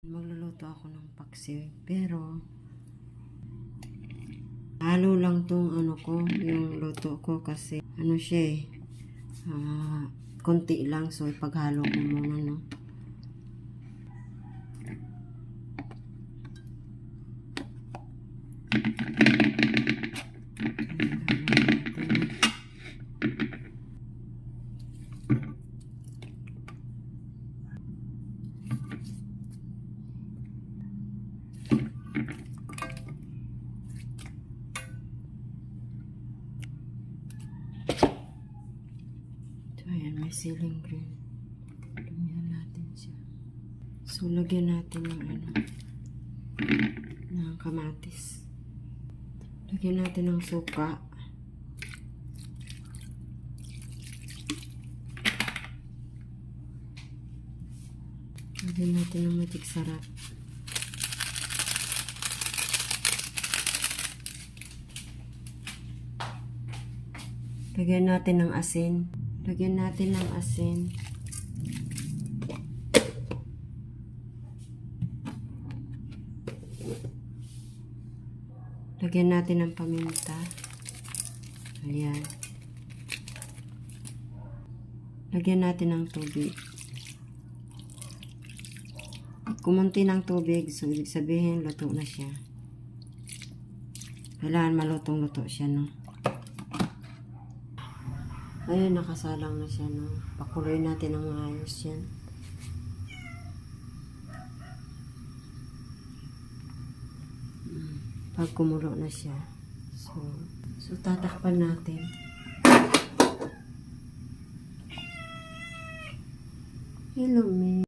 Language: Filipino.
Magluluto ako ng paksiw, pero halo lang tong ano ko, yung luto ko kasi ano siya konti lang, so ipaghalo ko muna, no. So, ayan, may ceiling green. Lumihan natin siya. So, lagyan natin ng ano, ng kamatis. Lagyan natin ng suka. Lagyan natin ng matik sarap. Lagyan natin ng asin. Lagyan natin ng asin. Lagyan natin ng paminta. Ayan. Lagyan natin ng tubig. Kumunti ng tubig, so ibig sabihin luto na siya. Kailangan malutong-luto siya, no? Ayun, nakasalang na siya, no? Pakuloy natin ng maayos yan. Pag kumulo na siya, so tatakpan natin. Hello, me.